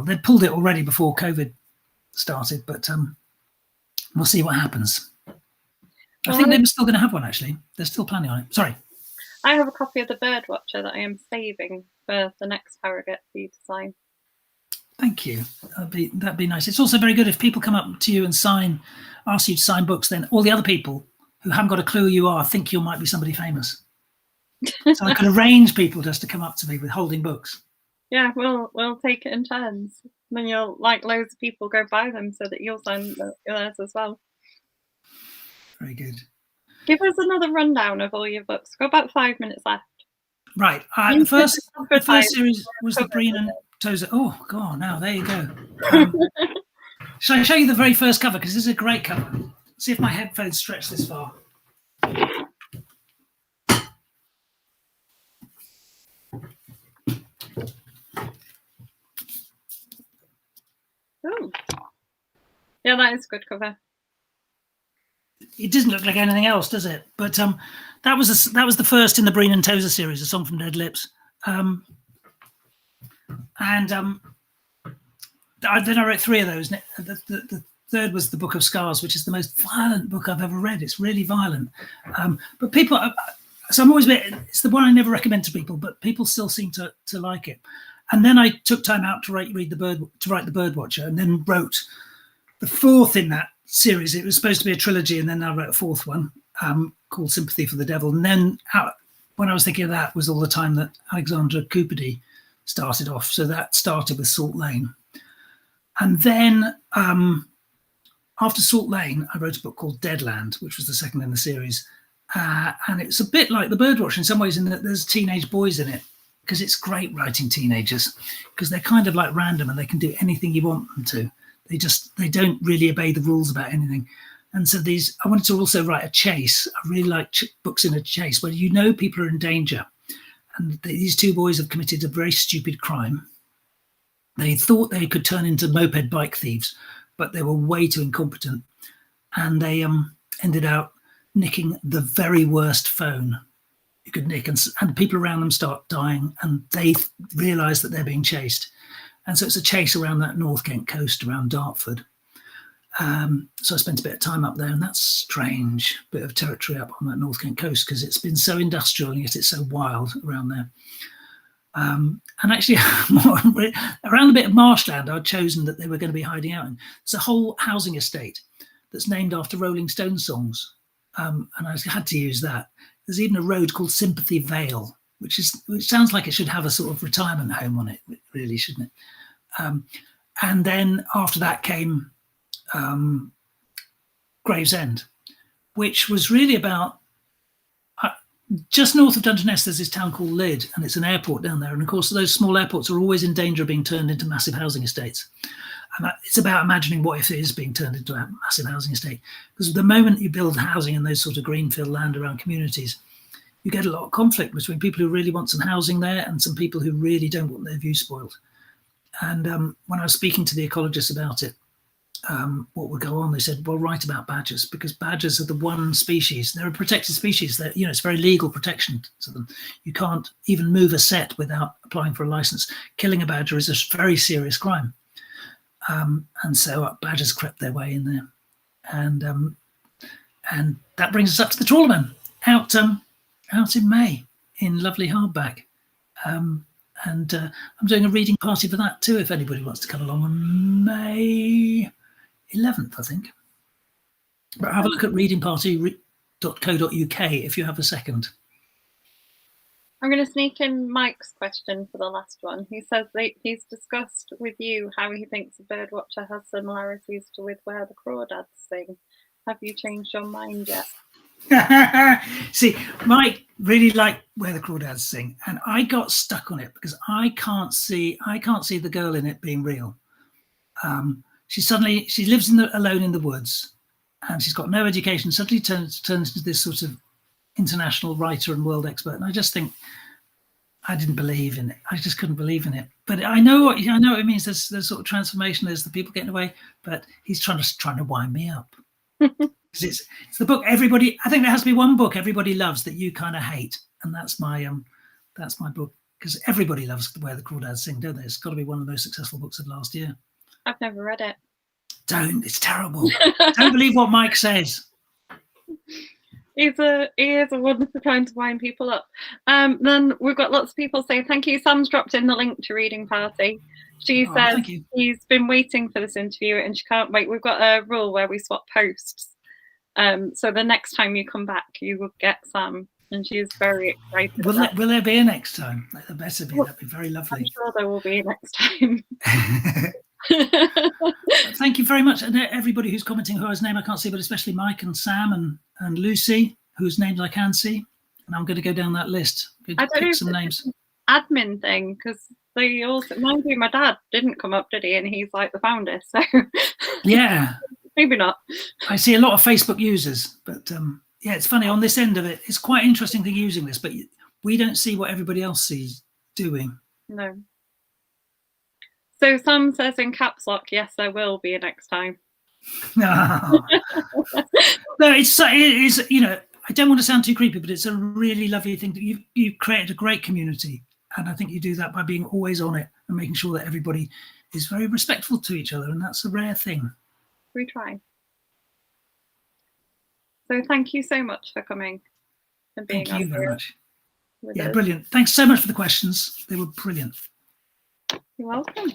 they'd pulled it already before COVID started, but we'll see what happens. I think they're still going to have one, actually. They're still planning on it. Sorry. I have a copy of The Birdwatcher that I am saving for the next Harrogate for you to sign. Thank you. That'd be nice. It's also very good if people come up to you and ask you to sign books, then all the other people who haven't got a clue who you are think you might be somebody famous. So I could arrange people just to come up to me with holding books. Yeah, we'll take it in turns. Then you'll loads of people go buy them so that you'll sign theirs as well. Very good. Give us another rundown of all your books. Got about 5 minutes left. Right. The first series was the Breen and Tozer. Oh, God, now there you go. Shall I show you the very first cover? Because this is a great cover. See if my headphones stretch this far. Oh. Yeah, that is a good cover. It doesn't look like anything else, does it? But that was the first in the Breen and Tozer series, A Song from Dead Lips. Then I wrote 3 of those. The third was The Book of Scars, which is the most violent book I've ever read. It's really violent. But people, so I'm always it's the one I never recommend to people, but people still seem to like it. And then I took time out to write The Birdwatcher, and then wrote the 4th in that series. It was supposed to be a trilogy, and then I wrote a 4th one called Sympathy for the Devil. And then when I was thinking of that was all the time that Alexandra Coupedy started off. So that started with Salt Lane. And then after Salt Lane, I wrote a book called Deadland, which was the 2nd in the series. And it's a bit like The Birdwatcher in some ways, in that there's teenage boys in it, because it's great writing teenagers, because they're kind of like random and they can do anything you want them to. They don't really obey the rules about anything. And so I wanted to also write a chase. I really like books in a chase where people are in danger. And these two boys have committed a very stupid crime. They thought they could turn into moped bike thieves, but they were way too incompetent. And they ended up nicking the very worst phone you could nick. And people around them start dying, and they realise that they're being chased. And so it's a chase around that North Kent coast, around Dartford. So I spent a bit of time up there, and that's strange bit of territory up on that North Kent coast, because it's been so industrial and yet it's so wild around there. And actually, around a bit of marshland, I'd chosen that they were going to be hiding out in. It's a whole housing estate that's named after Rolling Stones songs, and I had to use that. There's even a road called Sympathy Vale, which sounds like it should have a sort of retirement home on it, really, shouldn't it? And then after that came Gravesend, which was really about just north of Dungeness. There's this town called Lydd, and it's an airport down there. And of course, those small airports are always in danger of being turned into massive housing estates. And it's about imagining what if it is being turned into a massive housing estate. Because the moment you build housing in those sort of greenfield land around communities, you get a lot of conflict between people who really want some housing there and some people who really don't want their view spoiled. And when I was speaking to the ecologists about it, what would go on, they said, well, write about badgers, because badgers are the one species, they're a protected species, that, you know, it's very legal protection to them. You can't even move a set without applying for a license. Killing a badger is a very serious crime. And so badgers crept their way in there. And that brings us up to the Trawlerman, out in May in lovely hardback. And I'm doing a reading party for that too, if anybody wants to come along on May 11th, I think. But have a look at readingparty.co.uk if you have a second. I'm going to sneak in Mike's question for the last one. He says that he's discussed with you how he thinks a birdwatcher has similarities to with Where the Crawdads Sing. Have you changed your mind yet? See, Mike really liked Where the Crawdads Sing, and I got stuck on it because I can't see the girl in it being real. She lives alone in the woods, and she's got no education. Suddenly turns into this sort of international writer and world expert, and I just think I didn't believe in it. I just couldn't believe in it. But I know what it means. There's sort of transformation. There's the people getting away, but he's trying to wind me up. It's the book everybody. I think there has to be one book everybody loves that you kind of hate, and that's my book, because everybody loves Where the Crawdads Sing, don't they? It's got to be one of the most successful books of last year. I've never read it. Don't. It's terrible. Don't believe what Mike says. He is a wonderful time to wind people up. Then we've got lots of people saying thank you. Sam's dropped in the link to Reading Party. She says he's been waiting for this interview and she can't wait. We've got a rule where we swap posts. So the next time you come back, you will get Sam, and she is very excited. Will there be a next time? There better be. That'd be very lovely. I'm sure there will be a next time. Thank you very much, and everybody who's commenting, whose name I can't see, but especially Mike and Sam and Lucy, whose names I can see. And I'm going to go down that list. I don't know some names. Admin thing, because they also, mind you, my dad didn't come up, did he? And he's like the founder, so yeah. Maybe not. I see a lot of Facebook users, but yeah, it's funny on this end of it. It's quite interesting thing using this, but we don't see what everybody else sees doing. No. So Sam says in caps lock, yes, there will be a next time. No, it is. You know, I don't want to sound too creepy, but it's a really lovely thing that you've created a great community, and I think you do that by being always on it and making sure that everybody is very respectful to each other, and that's a rare thing. We try. So thank you so much for coming and being Thank you very much. Yeah, brilliant. Thanks so much for the questions. They were brilliant. You're welcome.